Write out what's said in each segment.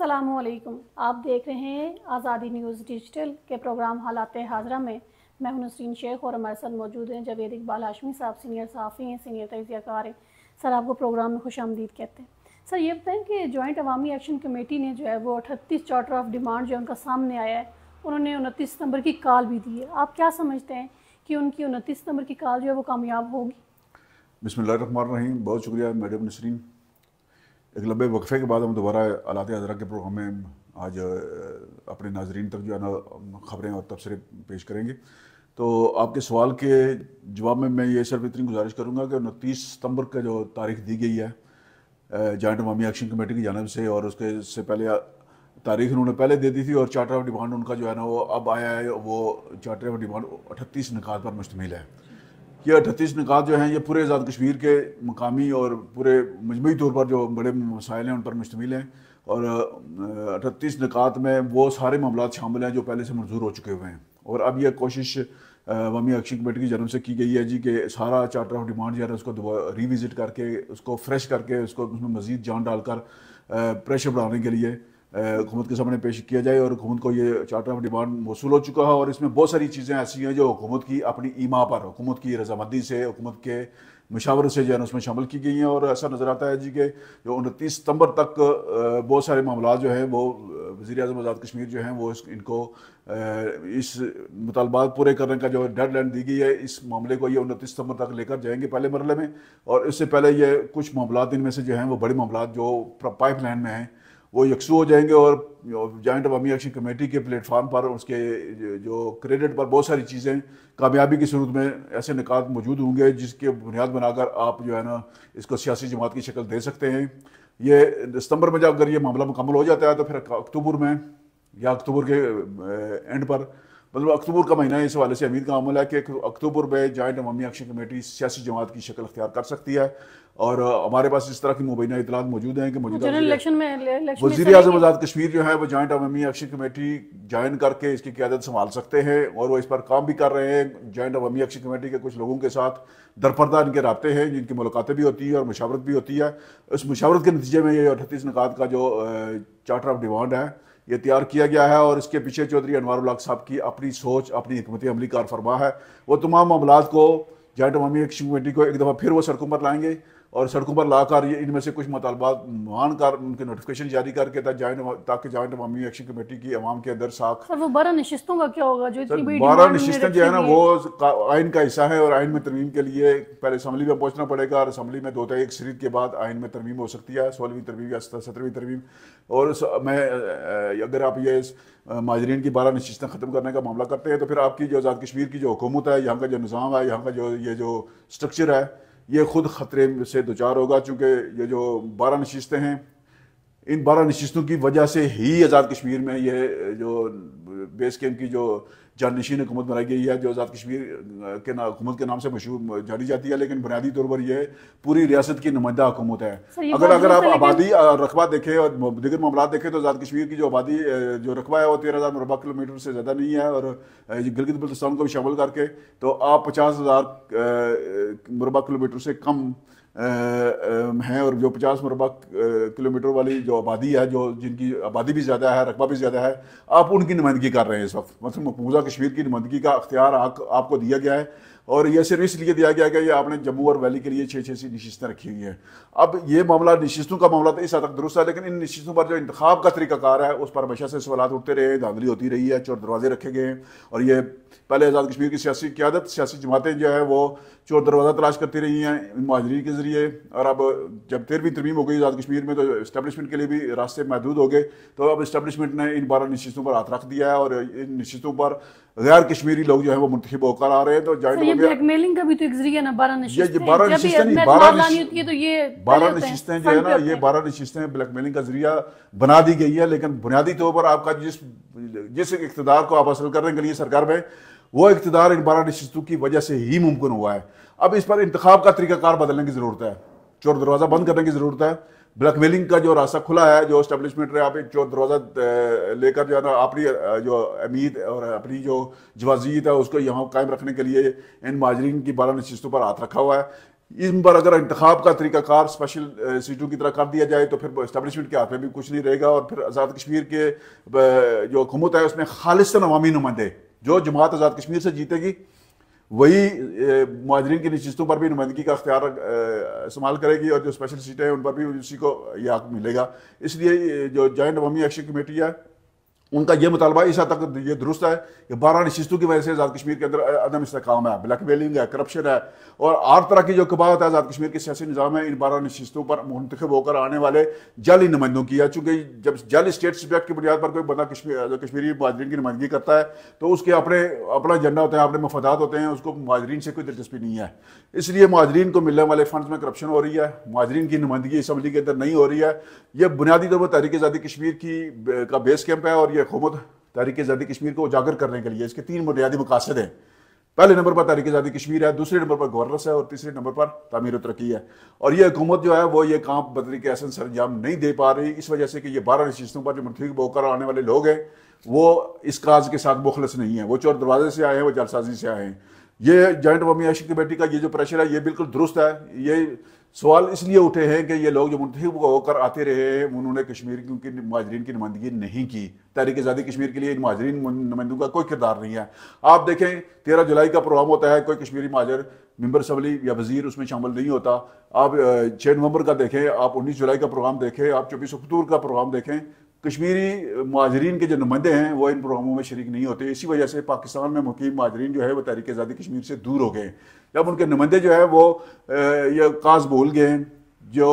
अस्सलामुअलैकुम। आप देख रहे हैं आज़ादी न्यूज़ डिजिटल के प्रोग्राम हालात हाज़रा में। मैं हूं नसरीन शेख और हमारे साथ मौजूद हैं जावेद इकबाल हाशमी साहब, सीनियर सहाफ़ी हैं, सीनियर तजियाकार हैं। सर, आपको प्रोग्राम में खुशामदीद कहते हैं। सर, ये बताएं कि जॉइंट अवामी एक्शन कमेटी ने जो है वो 38 चार्टर ऑफ डिमांड जो उनका सामने आया है, उन्होंने 29 सितंबर की कॉल भी दी है। आप क्या समझते हैं कि उनकी 29 सितंबर की कॉल जो है वो कामयाब होगी? बिस्मिल्लाहिर्रहमानिर्रहीम। बहुत शुक्रिया मैडम नसरीन। एक लंबे वक्फे के बाद हम दोबारा हालात हज़रा के प्रोग्राम में आज अपने नाजरीन तक जो है ना ख़बरें और तबसरे पेश करेंगे। तो आपके सवाल के जवाब में मैं ये सिर्फ इतनी गुजारिश करूँगा कि 29 सितंबर का जो तारीख दी गई है जॉइंट अवामी एक्शन कमेटी की जानिब से, और उसके से पहले तारीख उन्होंने पहले दे दी थी, और चार्टर ऑफ डिमांड उनका जो है ना वो अब आया है। वो चार्टर ऑफ डिमांड 38 निकात पर मुश्तमिल है। ये 38 निकात जो हैं ये पूरे आज़ाद कश्मीर के मकामी और पूरे मजमूई तौर पर जो बड़े मसाइल हैं उन पर मुश्तमिल हैं। और 38 निकात में वो सारे मामला शामिल हैं जो पहले से मंजूर हो चुके हुए हैं। और अब यह कोशिश अवामी एक्शन कमेटी की जानब से की गई है जी कि सारा चार्टर ऑफ डिमांड जो है उसको रिविज़िट करके, उसको फ्रेश करके, उसको उसमें मज़ीद जान डालकर प्रेशर बढ़ाने के लिए हुकूमत के सामने पेश किया जाए। और हुकूमत को ये चार्टर ऑफ डिमांड मौसूल हो चुका है, और इसमें बहुत सारी चीज़ें ऐसी हैं जो हुकूमत की अपनी ईमा पर, हुकूमत की रजामंदी से, हुकूमत के मशावरत से जो है उसमें शामिल की गई हैं। और ऐसा नज़र आता है जी कि जो 29 सितंबर तक बहुत सारे मामला जो हैं वो वज़ीर-ए-आज़म आज़ाद कश्मीर जो हैं वो इनको इस मुतालबात पूरे करने का जो डेडलाइन दी गई है, इस मामले को ये 29 सितंबर तक लेकर जाएंगे पहले मरहले में। और इससे पहले ये कुछ मामला इनमें से जो हैं वो बड़े मामला जो पाइप लाइन में हैं वो यकसू हो जाएंगे। और जॉइंट अवामी एक्शन कमेटी के प्लेटफार्म पर उसके जो क्रेडिट पर बहुत सारी चीज़ें कामयाबी की सूरत में ऐसे निकात मौजूद होंगे जिसके बुनियाद बनाकर आप जो है ना इसको सियासी जमात की शक्ल दे सकते हैं। ये सितंबर में जब अगर ये मामला मुकम्मल हो जाता है तो फिर अक्टूबर में या अक्टूबर के एंड पर, मतलब अक्टूबर का महीना इस हवाले से उम्मीद का अमल है कि अक्टूबर में जॉइंट अवामी एक्शन कमेटी सियासी जमात की शक्ल अख्तियार कर सकती है। और हमारे पास इस तरह की मुबैना इतलात मौजूद हैं कि मौजूदा वज़ीर-ए-आज़म आज़ाद कश्मीर जो है वो जॉइंट अवामी एक्शन कमेटी ज्वाइन करके इसकी क़यादत संभाल सकते हैं, और वो इस पर काम भी कर रहे हैं। जॉइंट अवामी एक्शन कमेटी के कुछ लोगों के साथ दरपर्दा इनके राब्ते हैं, जिनकी मुलाकातें भी होती हैं और मशावरत भी होती है। उस मशावरत के नतीजे में ये 38 निकात का जो चार्टर ऑफ डिमांड है ये तैयार किया गया है। और इसके पीछे चौधरी अनवारुल हक साहब की अपनी सोच, अपनी हिकमत अमली कार फरमा है। वो तमाम मामलात को जॉइंट अवामी एक्शन कमेटी को एक दफ़ा फिर वो सड़कों पर लाएंगे, और सड़कों पर लाकर ये इनमें से कुछ मुतालबात मान कर उनके नोटिफिकेशन जारी करके ताकि जॉइंट अवामी एक्शन कमेटी की अवाम के अंदर साख। सर, वो 12 नशिस्तों का क्या होगा जो इतनी बड़ी 12 नशिस्तें जो है ना वो आइन का हिस्सा है, और आइन में तरमीम के लिए पहले असम्बली में पहुंचना पड़ेगा, और असम्बली में 2 अक्सरियत के बाद आइन में तरमीम हो सकती है, 16वीं तरमीम या 17वीं तरमीम। और अगर आप ये माजरीन की 12 नशिस्तें ख़त्म करने का मामला करते हैं तो फिर आपकी जो आज़ाद कश्मीर की जो हुकूमत है, यहाँ का जो निज़ाम है, यहाँ का जो स्ट्रक्चर है, ये खुद ख़तरे से दोचार होगा। चूँकि ये जो 12 नशिस्तें हैं, इन 12 नशिस्तों की वजह से ही आज़ाद कश्मीर में ये जो बेस कैंप की जो जाननशीन हुकूमत बनाई गई है, जो आज़ाद कश्मीर के हुकूमत के नाम से मशहूर जानी जाती है, लेकिन बुनियादी तौर पर यह पूरी रियासत की नुमाइंदा हुकूमत है। अगर आप आबादी रकबा देखें और दीगर मामला देखें तो आज़ाद कश्मीर की जो आबादी जो रकबा है वो 13,000 मुरबा किलोमीटर से ज़्यादा नहीं है, और गिलगित बल्तिस्तान को भी शामिल करके तो आप 50,000 मुरबा किलोमीटर से कम हैं। और जो 50 मुरबा किलोमीटर वाली जो आबादी है, जो जिनकी आबादी भी ज़्यादा है, रकबा भी ज़्यादा है, आप उनकी नुमाइंदगी कर रहे हैं इस वक्त। मतलब मकबूजा कश्मीर की नुमाइंदगी का अख्तियार आपको दिया गया है, और यह सिर्फ इसलिए दिया गया कि ये आपने जम्मू और वैली के लिए 6-6 नशिस्तें रखी हुई हैं। अब ये मामला नशिस्तों का मामला तो इस हद तक दुरुस्त है, लेकिन इन नशिस्तों पर जो इंतखाब का तरीकाकार है उस पर हमेशा से सवाल उठते रहे, धांधली होती रही है, चोर दरवाजे रखे गए हैं। और ये पहले आज़ाद कश्मीर की सियासी क़यादत, सियासी जमातें जो है वो चोर दरवाज़ा तलाश करती रही हैं महाजरीन के ज़रिए। और अब जब 13वीं तरमीम हो गई आज़ाद कश्मीर में तो इस्टेब्लिशमेंट के लिए भी रास्ते महदूद हो गए। तो अब इस्टेब्लिशमेंट ने इन 12 नशिस्तों पर हाथ रख दिया है, और इन नशिस्तों पर गैर कश्मीरी लोग जो है वो मुंतखब होकर आ रहे हैं। तो ब्लैकमेलिंग का भी तो एक जरिया ना 12 नशिस्तें, ये 12 नशिस्तें नहीं, 12 नशिस्तें जो है ना, ये 12 नशिस्तें ब्लैकमेलिंग का जरिया बना दी गई है। लेकिन बुनियादी तौर पर आपका जिस इक़्तिदार को आप हासिल करने के लिए सरकार में, वो इक़्तिदार इन 12 नशिस्तों की वजह से ही मुमकिन हुआ है। अब इस पर इंतखाब का तरीकाकार बदलने की ज़रूरत है, चोर दरवाज़ा बंद करने की ज़रूरत है। ब्लैकमेलिंग का जो रास्ता खुला है, जो एस्टेब्लिशमेंट रहे, आप एक चोर दरवाज़ा लेकर जो है ना अपनी जो अमीद और अपनी जो जवाजीत है उसको यहाँ कायम रखने के लिए इन माजरीन की 12 नशिस्तों पर हाथ रखा हुआ है। इन पर अगर इंतखाब का तरीकाकार स्पेशल सीटों की तरह कर दिया जाए तो फिर इस्टेब्लिशमेंट के हाथ में भी कुछ नहीं रहेगा, और फिर आज़ाद कश्मीर के जो हुकूमत है उसमें खालिस्तान अवामी नुमाइंदे, जो जमात आज़ाद कश्मीर से जीतेगी वही मुहाजिरीन की नशिस्तों पर भी नुमाइंदगी का अख्तियार इस्तेमाल करेगी, और जो स्पेशल सीटें हैं उन पर भी उसी को यह हक मिलेगा। इसलिए जो जॉइंट अवामी एक्शन कमेटी है उनका यह मुतालबा इस हद तक ये दुरुस्त है कि 12 नशिस्तों की वजह से आज़ाद कश्मीर के अंदर अदम इस्तेकाम है, ब्लैकमेलिंग है, करप्शन है और हर तरह की जो कबाहत है आज़ाद कश्मीर के सियासी निज़ाम है, इन 12 नशिस्तों पर मुंतखब होकर आने वाले जाली नुमाइंदों की है। चूँकि जब जाली स्टेट सब्जेक्ट की बुनियाद पर कोई बंदा कश्मीरी मुहाजिरीन की नुमाइंदगी करता है तो उसके अपना एजेंडा होता है, अपने मफादात होते हैं, उसको मुहाजिरीन से कोई दिलचस्पी नहीं है। इसलिए मुहाजिरीन को मिलने वाले फंड्स में करप्शन हो रही है, मुहाजिरीन की नुमाइंदगी असम्बली के अंदर नहीं हो रही है। यह बुनियादी तौर पर तहरीक आज़ादी कश्मीर का बेस कैंप है, और यह हुकूमत तहरीक आज़ादी कश्मीर को उजागर करने के लिए इसके 3 बुनियादी मकासद हैं। पहले नंबर पर तहरीक आज़ादी कश्मीर है, दूसरे नंबर पर गवर्नेंस है, और तीसरे नंबर पर तामीर और तरक्की है। और ये हुकूमत जो है वो ये काम बतरीके एहसन सर अंजाम नहीं दे पा रही, इस वजह से कि ये 12 नशिस्तों पर जो मुंतखब होकर आने वाले लोग हैं वो इस काज के साथ मुखलस नहीं है, वो चोर दरवाजे से आए हैं, वो जालसाजी से आए हैं। ये जॉइंट अवामी एक्शन कमेटी का ये जो प्रेशर है ये बिल्कुल दुरुस्त है। ये सवाल इसलिए उठे हैं कि ये लोग जो मुंतखब होकर आते रहे हैं उन्होंने कश्मीर की मुहाजिरीन की नुमाइंदगी नहीं की। तहरीक आज़ादी कश्मीर के लिए इन मुहाजिरीन नुमाइंदों का कोई किरदार नहीं है। आप देखें 13 जुलाई का प्रोग्राम होता है, कोई कश्मीरी महाजर मेंबर असम्बली या वजीर उसमें शामिल नहीं होता। आप 6 नवंबर का देखें, आप 19 जुलाई का प्रोग्राम देखें, आप 24 अक्टूबर का प्रोग्राम देखें, कश्मीरी मुहाजिरीन के जो नुमाइंदे हैं वो इन प्रोग्रामों में शरीक नहीं होते। इसी वजह से पाकिस्तान में मुकीम मुहाजिरीन जो है वो तहरीक आज़ादी कश्मीर से दूर हो गए। जब उनके नुमाइंदे जो है वो ये काज भूल गए, जो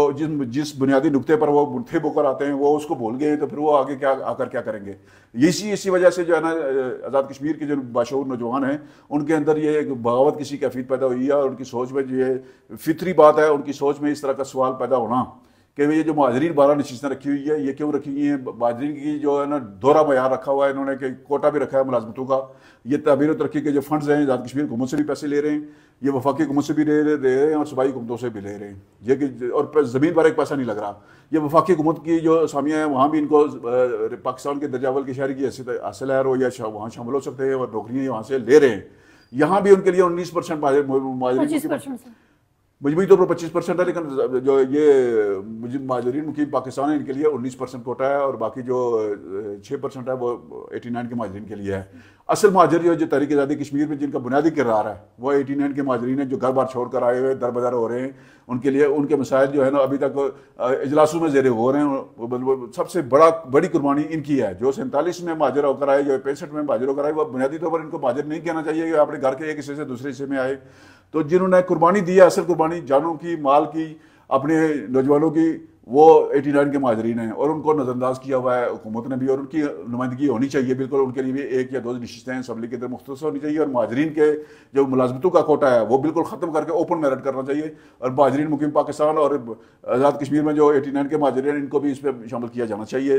जिस बुनियादी नुक्ते पर वो मुंतखब होकर आते हैं वो उसको भूल गए, तो फिर वो आगे आकर क्या करेंगे। इसी वजह से जो है ना आज़ाद कश्मीर के जो बाशऊर नौजवान हैं उनके अंदर ये एक बगावत किसी कैफियत पैदा हुई है, और उनकी सोच में जो ये फितरी बात है, उनकी सोच में इस तरह का सवाल पैदा होना कि ये जो मुहाजिरीन 12 नशिस्तें रखी हुई है ये क्यों रखी हुई हैं। मुहाजिरीन की जो है ना दोहरा मयार रखा हुआ है इन्होंने, कि कोटा भी रखा है मुलाजमतों का। ये तामीर और तरक्की के जो फंड्स हैं आज़ाद कश्मीर हुकूमत से भी पैसे ले रहे हैं, ये वफाकी हुकूमत से भी ले रहे हैं और सूबाई हुकूमतों से भी ले रहे हैं। ये कि और ज़मीन पर एक पैसा नहीं लग रहा। ये वफाकी हुकूमत की जो असामियाँ हैं वहाँ भी इनको पाकिस्तान के दर्जावल की शहरी की हैसियत हासिल है, और या वहाँ शामिल हो सकते हैं और नौकरियाँ वहाँ से ले रहे हैं। यहाँ भी उनके लिए 19% मजबूरी तौर पर 25% है, लेकिन जो ये मुहाजिरीन मुकीम पाकिस्तान है इनके लिए 19% कोटा है, और बाकी जो 6% है वो 89 के मुहाजिरीन के लिए है। असल मुहाजिर जो तहरीक आज़ादी कश्मीर में जिनका बुनियादी किरदार है वो 89 के मुहाजिरीन हैं, जो घर बार छोड़ कर आए हुए दर बदर हो रहे हैं। उनके लिए उनके मसाइल जो है ना अभी तक इजलासों में ज़ेर हो रहे हैं। सबसे बड़ी कुर्बानी इनकी है। जो 47 में मुहाजिर होकर आए, जो 65 में मुहाजिर होकर आए, वो बुनियादी तौर पर इनको मुहाजिर नहीं कहना चाहिए कि अपने घर के एक हिस्से से दूसरे हिस्से में आए। तो जिन्होंने कुर्बानी दी है, असल कुर्बानी जानों की, माल की, अपने नौजवानों की, वो 89 के मुहाजिरीन हैं, और उनको नज़रअंदाज किया हुआ है हुकूमत ने भी। और उनकी नुमाइंदगी होनी चाहिए बिल्कुल, उनके लिए भी 1 या 2 नशिस्तें असम्बली के अंदर मुख्तस होनी चाहिए। और मुहाजिरीन के जो मुलाजमतों का कोटा है वो बिल्कुल ख़त्म करके ओपन मेरिट करना चाहिए। और मुहाजिरीन मुकीम पाकिस्तान और आज़ाद कश्मीर में जो 89 के मुहाजिरीन इनको भी इस पर शामिल किया जाना चाहिए।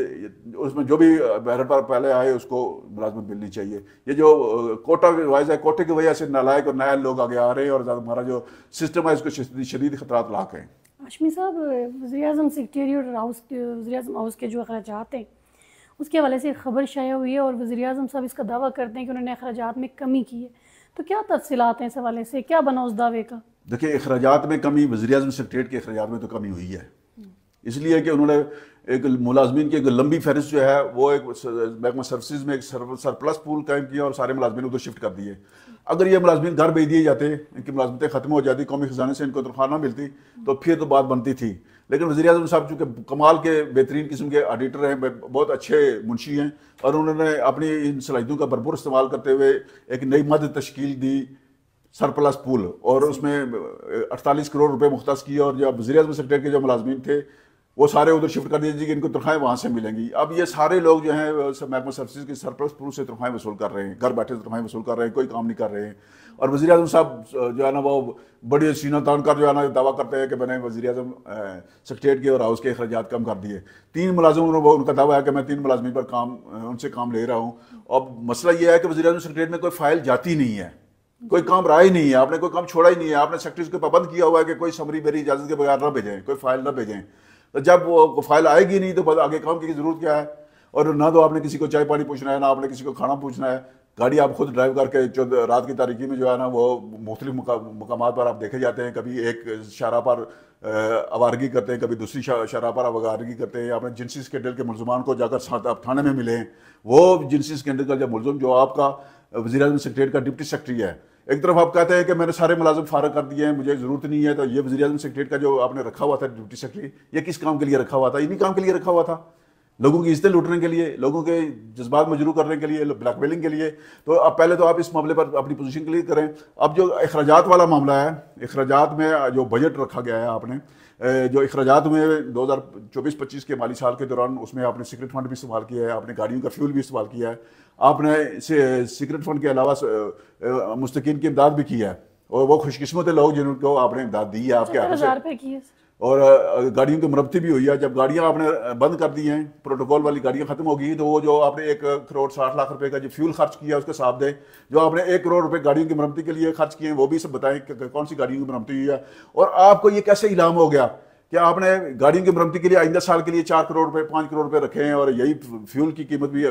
उसमें जो भी मेरिट पर पहले आए उसको मुलाजमत मिलनी चाहिए। ये जो कोटा वाइज है, कोटे की वजह से नालायक और नया लोग आगे आ रहे हैं, और हमारा जो सिस्टम है इसको शदीद खतरात लाक हैं। हाशमी साहब, वज़ीर-ए-आज़म सेक्रेटेरिएट हाउस के वज़ीर-ए-आज़म हाउस के जो अखराजात हैं उसके हवाले से खबर शाया हुई है, और वज़ीर-ए-आज़म साहब इसका दावा करते हैं कि उन्होंने अखराजात में कमी की है। तो क्या तफसीलात हैं इस हवाले से, क्या बना उस दावे का? देखिए, अखराजात में कमी, वज़ीर-ए-आज़म सेक्रेटेरिएट के अखराजात में तो कमी हुई है, इसलिए कि उन्होंने एक मुलाजमीन की एक लंबी फहरिस्त जो है वो एक महकमा सर्विसेज में एक सरप्लस पूल कायम किया और सारे मुलाजमीन उधर शिफ्ट कर दिए। अगर ये मुलाजमीन घर भेज दिए जाते, इनकी मुलाजमतें खत्म हो जाती, कौमी खजाने से इनको तनख्वाह ना मिलती, तो फिर तो बात बनती थी। लेकिन वज़ीर-ए-आज़म साहब चूँकि कमाल के बेहतरीन किस्म के ऑडिटर हैं, बहुत अच्छे मुंशी हैं, और उन्होंने अपनी इन सलाहियतों का भरपूर इस्तेमाल करते हुए एक नई मद तश्कील दी, सरप्लस पूल, और उसमें 48 करोड़ रुपए मुख्तस किए। और जो वज़ीर-ए-आज़म सेक्रेटरी के जो मुलाजमीन थे वो सारे उधर शिफ्ट कर दीजिए कि इनको तनख्वाहें वहाँ से मिलेंगी। अब ये सारे लोग जो हैं महकमा सर्विसेज की सरप्लस पूल से तनख्वाहें वसूल कर रहे हैं, घर बैठे तनख्वाहें वसूल कर रहे हैं, कोई काम नहीं कर रहे हैं। और वज़ीर-ए-आज़म साहब जो है ना वो बड़ी सीना तान कर जो है ना दावा करते हैं कि मैंने वज़ीर-ए-आज़म सेक्रेटेरिएट के और हाउस के अखराजात कम कर दिए। 3 मुलाजिम, उनका दावा है कि मैं 3 मुलाजमीन पर उनसे काम ले रहा हूँ। अब मसला ये है कि वज़ीर-ए-आज़म सेक्रेटेरिएट में कोई फाइल जाती नहीं है, कोई काम रहा ही नहीं है, आपने कोई काम छोड़ा ही नहीं है। आपने सेक्रेटरीज को पाबंद किया हुआ है कि कोई समरी मेरी इजाज़त के बगैर ना भेजें, कोई फाइल ना भेजें। तो जब वो फाइल आएगी नहीं तो आगे काम की ज़रूरत क्या है। और ना तो आपने किसी को चाय पानी पूछना है, ना आपने किसी को खाना पूछना है, गाड़ी आप खुद ड्राइव करके जो रात की तारीकी में जो है ना वो मुख्तलिफ मुकामात पर आप देखे जाते हैं, कभी एक शराह पर आवारगी करते हैं, कभी दूसरी शराह पर आवारगी करते हैं। आपने जिनसी स्कैंडल के मुलजमान को जाकर साथ आप थाने में मिले हैं, वो जिनसी स्कैंडल का जो मुलजम जो आपका वज़ीर-ए-आज़म सेक्रेटरीट का डिप्टी सेक्रेटरी है, एक तरफ आप कहते हैं कि मैंने सारे मुलाजिम फारग कर दिए हैं, मुझे ज़रूरत नहीं है, तो ये वज़ीर-ए-आज़म सेक्रेटरीट का जो आपने रखा हुआ था डिप्टी सेक्रेटरी, ये किस काम के लिए रखा हुआ था? इन्हीं काम के लिए रखा हुआ था, लोगों की इज्जतें लूटने के लिए, लोगों के जज्बात मजरू करने के लिए, ब्लैकमेलिंग के लिए। तो अब पहले तो आप इस मामले पर अपनी पोजीशन क्लियर करें। अब जो अखराजात वाला मामला है, अखराजात में जो बजट रखा गया है आपने, जो अखराजात में 2024-25 के माली साल के दौरान उसमें आपने सीक्रेट फंड भी इस्तेमाल किया है, आपने गाड़ियों का फ्यूल भी इस्तेमाल किया है, आपने सीक्रेट फंड के अलावा मुस्तकीन की इमदाद भी की है, और वो खुशकिस्मत लोग जिनको आपने इमदाद दी है आपके हाथ से, और गाड़ियों की मरम्मती भी हुई है। जब गाड़ियां आपने बंद कर दी हैं, प्रोटोकॉल वाली गाड़ियां खत्म हो गई, तो वो जो आपने 1 करोड़ 60 लाख रुपए का जो फ्यूल खर्च किया उसका हिसाब दें। जो आपने 1 करोड़ रुपए गाड़ियों की मरम्मती के लिए खर्च किए हैं वो भी सब बताएं कि कौन सी गाड़ियों की मरम्मती हुई है। और आपको ये कैसे इलाम हो गया कि आपने गाड़ियों की मरम्मती के लिए आइंदा साल के लिए 4 करोड़ रुपए 5 करोड़ रुपए रखे हैं, और यही फ्यूल की कीमत भी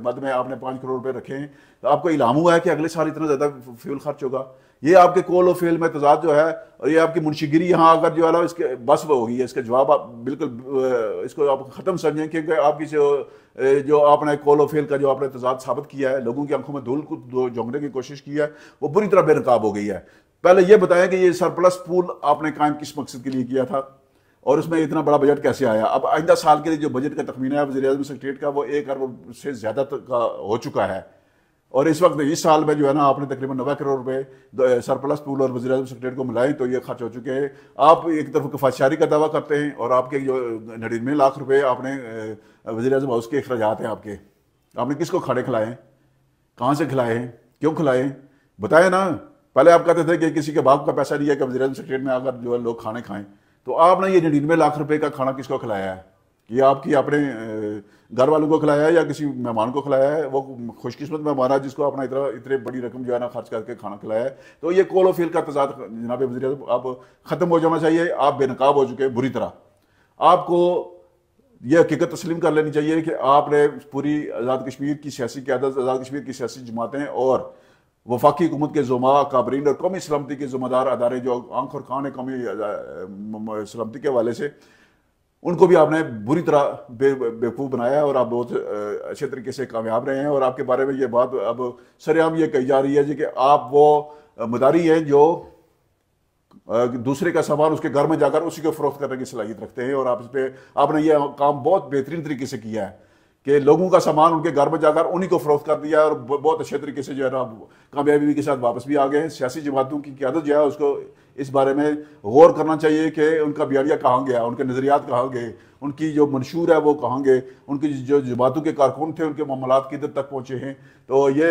मद में आपने 5 करोड़ रुपए रखे हैं, तो आपको इलाम हुआ है कि अगले साल इतना ज़्यादा फ्यूल खर्च होगा। ये आपके कोल और फेल में तजाद जो है, और ये आपकी मुंशीगिरी यहाँ अगर जो है ना इसके बस होगी है, इसका जवाब आप बिल्कुल इसको आप ख़त्म समझें, क्योंकि आपकी जो आपने कोल और फेल का जो आपने तजाद साबित किया है, लोगों की आंखों में धूल को झोंकने की कोशिश की है, वो बुरी तरह बेनकाब हो गई है। पहले ये बताएं कि ये सरप्लस पूल आपने कायम किस मकसद के लिए किया था, और उसमें इतना बड़ा बजट कैसे आया? अब आइंदा साल के लिए जो बजट का तखमीना है वज़ीर-ए-आज़म सेक्रेटरीट का, वो 1 अरब से ज़्यादा का हो चुका है, और इस वक्त इस साल में जो है ना आपने तकरीबन 90 करोड़ रुपए सरप्लस पूल और वज़ीर-ए-आज़म सेक्रेटरीट को मिलाएं तो ये खर्च हो चुके हैं। आप एक तरफ किफ़ायतशारी का दावा करते हैं, और आपके जो 99 लाख रुपए आपने वज़ीर-ए-आज़म हाउस के अखराजात हैं आपने किसको खाने खिलाए हैं, कहाँ से खिलाए हैं, क्यों खिलाए हैं, बताएं ना। पहले आप कहते थे कि किसी के बाप का पैसा नहीं है कि वज़ीर-ए-आज़म सेक्रेटरीट में अगर जो है लोग खाने खाएं, तो आपने ये 99 लाख रुपए का खाना किसको खिलाया है? कि आपकी अपने घर वालों को खिलाया है या किसी मेहमान को खिलाया है? वो खुशकिस्मत मेहमान है जिसको अपना इतनी बड़ी रकम जो है ना खर्च करके खाना खिलाया है। तो ये कोल और फील का तजाद जनाब वज़ीर-ए-आज़म अब ख़त्म हो जाना चाहिए। आप बेनकाब हो चुके हैं बुरी तरह। आपको ये हकीकत तस्लीम कर लेनी चाहिए कि आपने पूरी आज़ाद कश्मीर की सियासी क़यादत, आज़ाद कश्मीर की सियासी जमातें और वफाकी हुकूमत के ज़ुमा, काबरीन और कौमी सलामती के ज़िम्मेदार अदारे जो आंख और कान है कौमी सलामती के हवाले से, उनको भी आपने बुरी तरह बेवकूफ़ बनाया है, और आप बहुत अच्छे तरीके से कामयाब रहे हैं। और आपके बारे में ये बात अब सरेआम ये कही जा रही है जी कि आप वो मदारी हैं जो दूसरे का सामान उसके घर में जाकर उसी को फरोख्त करने की सलाहियत रखते हैं, और आप इस पर आपने ये काम बहुत बेहतरीन तरीके से किया है कि लोगों का सामान उनके घर में जाकर उन्हीं को फरोख्त कर दिया, और बहुत अच्छे तरीके से जो है ना कामयाबी के साथ वापस भी आ गए हैं। सियासी जमातों की क़यादत जो है उसको इस बारे में गौर करना चाहिए कि उनका बियारिया कहाँ गया, उनके नज़रियात कहाँ गए, उनकी जो मंशूर है वो कहाँ गए, उनकी जो जमातों के कारकुन थे उनके मामलात किधर तक पहुँचे हैं। तो ये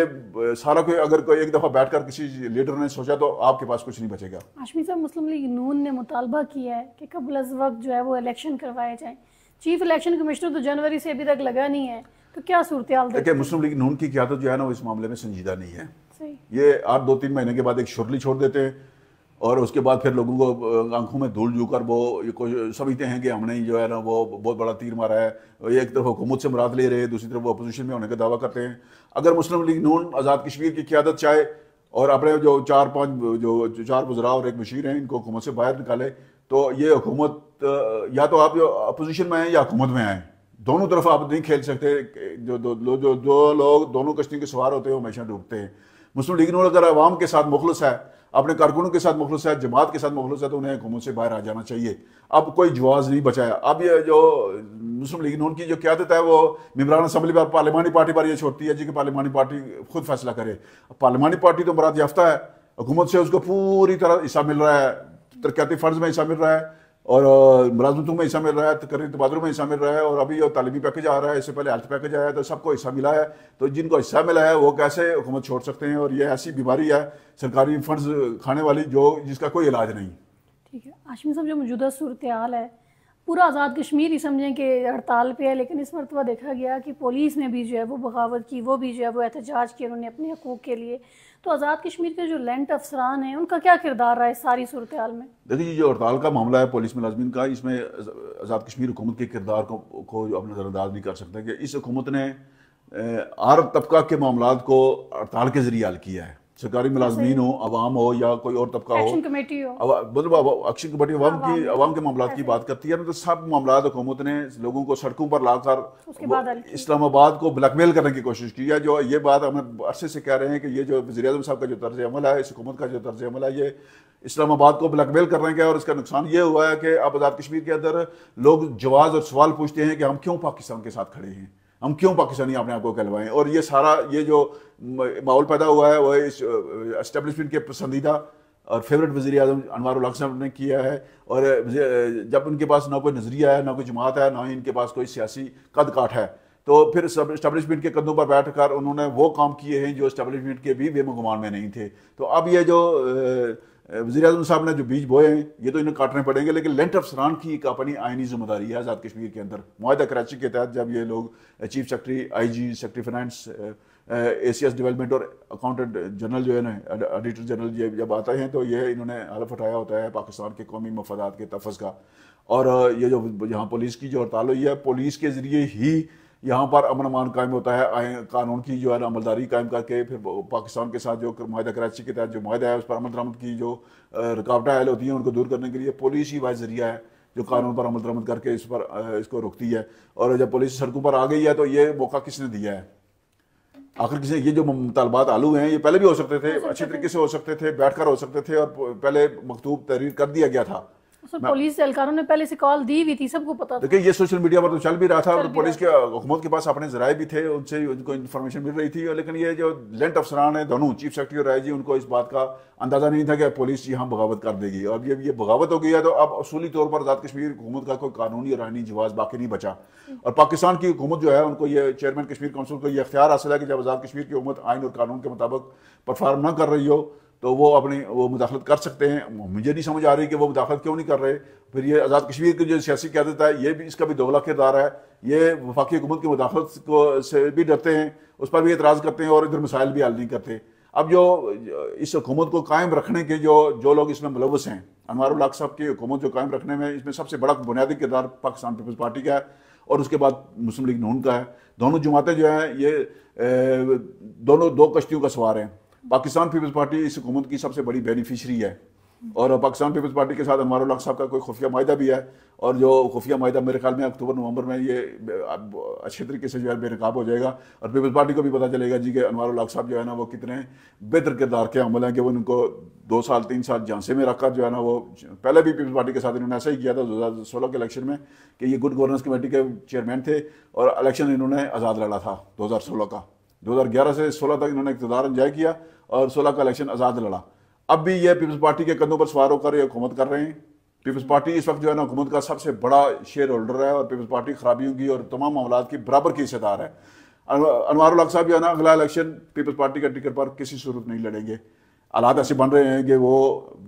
सारा कोई अगर कोई एक दफ़ा बैठ कर किसी लीडर ने सोचा तो आपके पास कुछ नहीं बचेगा। हाशमी साहब, मुस्लिम लीग नून ने मुतालबा किया है कि कबल अज़ वक्त जो है वो इलेक्शन करवाए जाएँ। चीफ इलेक्शन कमिश्नर तो जनवरी से अभी तक लगा नहीं है, तो क्या सूरत हाल? देखिए, मुस्लिम लीग नून की क़यादत जो है ना वो इस मामले में संजीदा नहीं है। सही। ये 8-2-3 महीने के बाद एक शुरली छोड़ देते हैं, और उसके बाद फिर लोगों को आंखों में धूल झोंकर वो ये समझते हैं कि हमने जो है ना वो बहुत बड़ा तीर मारा है। एक तरफ हुकूमत से मुराद ले रहे हैं, दूसरी तरफ वो अपोजिशन में होने का दावा करते हैं। अगर मुस्लिम लीग नून आज़ाद कश्मीर की क़यादत चाहे और अपने जो 4 वज़रा और एक मशीर हैं इनको हुकूमत से बाहर निकाले, तो ये हुकूमत या तो आप अपोजिशन में आएँ या हुकूमत में आएँ, दोनों तरफ आप नहीं खेल सकते। जो दो लोग दोनों कश्ती के सवार होते हैं वो हमेशा डूबते हैं। मुस्लिम लीग नून अगर अवाम के साथ मुखलस है, अपने कारकुनों के साथ मुखलस है, जमात के साथ मुखलस है, तो उन्हें हुकूमत से बाहर आ जाना चाहिए। अब कोई जवाब नहीं बचाया। अब ये जो मुस्लिम लीग नून की जो क़यादत है वो मेंबरान असम्बली पर पार्लिमानी पार्टी पर ये छोड़ती है जी कि पार्लिमानी पार्टी खुद फैसला करे। पार्लिमानी पार्टी तो मुराद याफ्ता है, हुकूमत से उसको पूरी तरह हिस्सा मिल रहा है, तरक्याती फ़र्ज में हिस्सा मिल रहा है, और मुलाजमतों में हिस्सा मिल रहा है, तकरीर तबादलों में हिस्सा मिल रहा है, और अभी जो तालीमी पैकेज आ रहा है, इससे पहले हेल्थ पैकेज आया है, तो सबको हिस्सा मिला है। तो जिनको हिस्सा मिला है वो कैसे हुकूमत छोड़ सकते हैं? और ये ऐसी बीमारी है सरकारी फंड्स खाने वाली जिसका कोई इलाज नहीं। ठीक है हाशमी साहब, जो मौजूदा सूरत हाल है, पूरा आज़ाद कश्मीर ही समझें कि हड़ताल पे है, लेकिन इस मरतबा देखा गया कि पुलिस ने भी जो है वो बगावत की, वो भी जो है वो एहतजाज किया उन्होंने अपने हकूक़ के लिए। तो आज़ाद कश्मीर के जो लैंड अफसरान हैं उनका क्या किरदार रहा है इस सारी सूरत हाल में? देखिए, जो हड़ताल का मामला है पुलिस मुलाजमीन का, इसमें आज़ाद कश्मीर हुकूमत के किरदार को जो आप नज़रअंदाज नहीं कर सकते कि इस हुकूमत ने हर तबका के मामला को हड़ताल के जरिए हल किया है। सरकारी मुलाजमीन हो, अवाम हो या कोई और तबका हो, एक्शन कमेटी हो, मतलब एक्शन कमेटी अवाम के मामला की बात करती है ना, तो सब मामला हुकूमत ने लोगों को सड़कों पर लाकर इस्लामाबाद को ब्लैकमेल करने की कोशिश की है। जो ये बात हम अरसे से कह रहे हैं कि ये जो वज़ीर-ए-आज़म साहब का जो तर्ज अमल है, इस हुकूमत का जो तर्ज अमल है, ये इस्लामाबाद को ब्लैकमेल करने का। और इसका नुकसान ये हुआ है कि अब आज़ाद कश्मीर के अंदर लोग जवाब और सवाल पूछते हैं कि हम क्यों पाकिस्तान के साथ खड़े हैं, हम क्यों पाकिस्तानी अपने आप को कहलवाएं। और ये सारा ये जो माहौल पैदा हुआ है वो इस एस्टेब्लिशमेंट के पसंदीदा और फेवरेट वज़ीर-ए-आज़म अनवर उल हक साहब ने किया है। और जब उनके पास ना कोई नज़रिया है, ना कोई जमात है, ना ही इनके पास कोई सियासी कद काठ है, तो फिर एस्टेब्लिशमेंट के कदमों पर बैठ कर उन्होंने वो काम किए हैं जो एस्टेब्लिशमेंट के भी बेमगुमान में नहीं थे। तो अब ये जो वज़ीर-ए-आज़म साहब ने जो बीज बोए हैं ये तो इन्हें काटने पड़ेंगे, लेकिन लेंट ऑफ सरान की एक अपनी आइनी जिम्मेदारी है आज़ाद कश्मीर के अंदर। मुआहदा कराची के तहत जब ये लोग chief secretary, IG, secretary finance, ACS development और अकाउंटेंट जनरल जो है ना, ऑडिटर जनरल, ये जब आते हैं तो ये इन्होंने हलफ उठाया होता है पाकिस्तान के कौमी मफादात के तहफ़्फ़ुज़ का। और ये जो यहाँ पुलिस की जो हड़ताल हुई है, पुलिस के ज़रिए ही यहाँ पर अमन अमान कायम होता है, कानून की जो है ना अमलदारी कायम करके फिर पाकिस्तान के साथ जो मुआहदा कराची के तहत जो मुआहदा है उस पर अमल दरामद की जो रुकावटें आयल होती हैं उनको दूर करने के लिए पुलिस ही वाहिद ज़रिया है जो कानून पर अमल दरामद करके इसको रोकती है। और जब पुलिस सड़कों पर आ गई है तो ये मौका किसने दिया है? आखिर किसी ये जो मुतालबात आलू हैं ये पहले भी हो सकते थे, अच्छे तरीके से हो सकते थे, बैठकर हो सकते थे, और पहले मकतूब तहरीर कर दिया गया था। पुलिस एहलकारों ने पहले से कॉल दी हुई थी, सबको पता था। देखिए ये सोशल मीडिया पर तो चल भी रहा था और पुलिस के हुकूमत के पास अपने जराए भी थे, उनसे उनको इन्फॉर्मेशन मिल रही थी। लेकिन ये जो लेंट अफसरान है दोनों, चीफ सेक्रेटरी और IG, उनको इस बात का अंदाजा नहीं था कि पुलिस यहाँ बगावत कर देगी। अब ये बगावत हो गई है तो अब असूली तौर पर आज़ाद कश्मीर हुकूमत का कोई कानूनी और आईनी जवाब बाकी नहीं बचा। और पाकिस्तान की हुकूमत जो है उनको ये चेयरमैन कश्मीर काउंसिल को ये इख्तियार हासिल है कि जब आज़ाद कश्मीर की हुकूमत आइन और कानून के मुताबिक परफॉर्म न कर रही हो तो वो मुदाखलत कर सकते हैं। मुझे नहीं समझ आ रही कि वो मुदाखलत क्यों नहीं कर रहे। फिर ये आज़ाद कश्मीर की जो सियासी क़यादत है ये भी इसका भी दोगला किरदार है। ये वफाकी हुकूमत की मुदाखलत को से भी डरते हैं, उस पर भी एतराज़ करते हैं और इधर मसाइल भी हल नहीं करते। अब जो इस हुकूमत को कायम रखने के जो लोग इसमें मुलव्वस हैं, अनवर उल हक साहब की हुकूमत जो कायम रखने में, इसमें सबसे बड़ा बुनियादी किरदार पाकिस्तान पीपल्स पार्टी का है और उसके बाद मुस्लिम लीग नून का है। दोनों जमातें जो हैं ये दोनों दो कश्तियों का सवार हैं। पाकिस्तान पीपल्स पार्टी इस हुकूमत की सबसे बड़ी बेनिफिशरी है और पाकिस्तान पीपल्स पार्टी के साथ अनवर उल हक साहब का कोई खुफिया माहिदा भी है। और जो खुफिया माहिदा मेरे ख्याल में अक्टूबर नवंबर में ये अच्छे तरीके से जो है बेनकाब हो जाएगा और पीपल्स पार्टी को भी पता चलेगा जी कि अनवर उल हक साहब जो है ना वो कितने बेहतर किरदार के अमल हैं कि वो उनको 2 साल 3 साल झांसे में रखकर जो है ना, वो पहले भी पीपल्स पार्टी के साथ इन्होंने ऐसा ही किया था 2016 के इलेक्शन में कि ये गुड गवर्नेंस कमेटी के चेयरमैन थे और इलेक्शन इन्होंने आज़ाद लड़ा था 2016 का। 2011 से 16 तक इन्होंने इक़्तिदार एंजॉय किया और 16 का इलेक्शन आज़ाद लड़ा। अब भी ये पीपल्स पार्टी के कंधों पर सवार होकर ये हुकूमत कर रहे हैं। पीपल्स पार्टी इस वक्त जो है ना हुकूमत का सबसे बड़ा शेयर होल्डर है और पीपल्स पार्टी खराबियों की और तमाम मामलात की बराबर की हिस्सेदार है। अनवर उल हक साहब जो है ना अगला इलेक्शन पीपल्स पार्टी का टिकट पर किसी सूरत नहीं लड़ेंगे। हालात ऐसे बन रहे हैं कि वो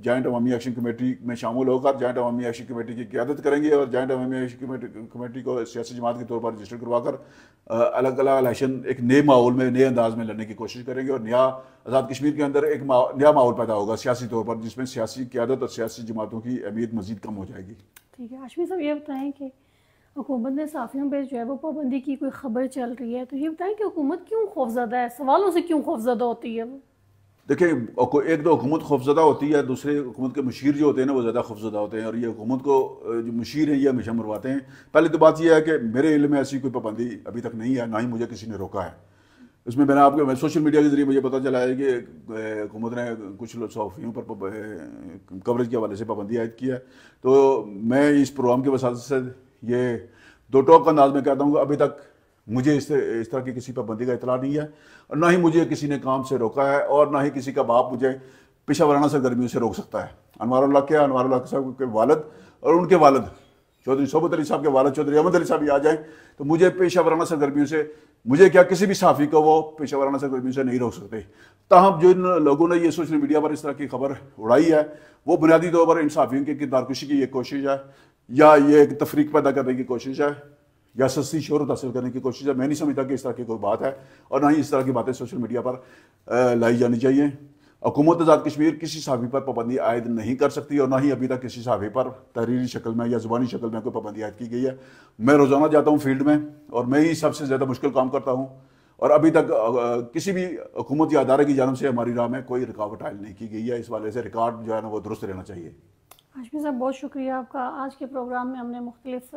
जॉइंट अवामी एक्शन कमेटी में शामिल होकर जॉइंट अवामी एक्शन कमेटी की क़यादत करेंगे और जॉइंट अवामी एक्शन कमेटी को सियासी जमात के तौर पर रजिस्टर करवाकर अलग अलग इलेक्शन एक नए माहौल में, नए अंदाज में लड़ने की कोशिश करेंगे और नया आज़ाद कश्मीर के अंदर एक नया माहौल पैदा होगा सियासी तौर पर, जिसमें सियासी क़यादत और सियासी जमातों की अहमियत मज़ीद कम हो जाएगी। ठीक है हाशमी साहब, ये बताएं कि हुकूमत ने सहाफ़ियों पर जो है वो पाबंदी की कोई खबर चल रही है, तो ये बताएं कि हुकूमत क्यों खौफज़दा है, सवालों से क्यों खौफज़दा होती है? वो देखिए, एक तो हुकूमत खौफज़दा होती है, दूसरे हुकूमत के मुशीर जो होते हैं ना वो ज़्यादा खौफज़दा होते हैं और ये हुकूमत को जो मुशीर हैं ये हमेशा मरवाते हैं। पहले तो बात यह है कि मेरे इल्म में ऐसी कोई पाबंदी अभी तक नहीं है, ना ही मुझे किसी ने रोका है। उसमें मैंने सोशल मीडिया के ज़रिए मुझे पता चला है कि हुकूमत ने कुछ सहाफ़ियों पर कवरेज के हवाले से पाबंदी आयद की है। तो मैं इस प्रोग्राम के वसात से ये दो टोक अंदाज में कहता हूँ कि अभी तक मुझे इस तरह की किसी पाबंदी का इतला नहीं है और ना ही मुझे किसी ने काम से रोका है और ना ही किसी का बाप मुझे पेशा वराना सरगर्मियों से रोक सकता है। अनवर उल हक साहब के वालिद और उनके वालिद चौधरी सोबत अली साहब के वालिद चौधरी अहमद अली साहब आ जाएँ तो मुझे पेशा वराना सरगर्मियों से, मुझे क्या किसी भी सहाफ़ी को वो पेशा वराना सरगर्मियों से नहीं रोक सकते। ताहम जिन लोगों ने ये सोशल मीडिया पर इस तरह की खबर उड़ाई है वो बुनियादी तौर पर इन सहाफ़ियों की किरदारकुशी की एक कोशिश है या ये एक तफरीक पैदा करने की कोशिश है या सस्ती शोहरत हासिल करने की कोशिश है। मैं नहीं समझता कि इस तरह की कोई बात है और ना ही इस तरह की बातें सोशल मीडिया पर लाई जानी चाहिए। हुकूमत आज़ाद कश्मीर किसी सहाफ़ी पर पाबंदी आयद नहीं कर सकती और ना ही अभी तक किसी सहाफ़ी पर तहरीरी शक्ल में या ज़ुबानी शक्ल में कोई पाबंदी आयद की गई है। मैं रोज़ाना जाता हूँ फील्ड में और मैं ही सबसे ज़्यादा मुश्किल काम करता हूँ और अभी तक किसी भी हुकूमती अदारे की जानब से हमारी राह में कोई रुकावट हायल नहीं की गई है। इस वाले से रिकॉर्ड जो है ना वो दुरुस्त रहना चाहिए। हाशमी साहब बहुत शुक्रिया आपका। आज के प्रोग्राम में हमने मुख्तलिफ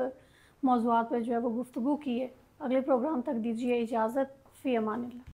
मौज़ूआत पर जो है वो गुफ्तगू की है। अगले प्रोग्राम तक दीजिए इजाज़त। फ़ी अमानिल्लाह।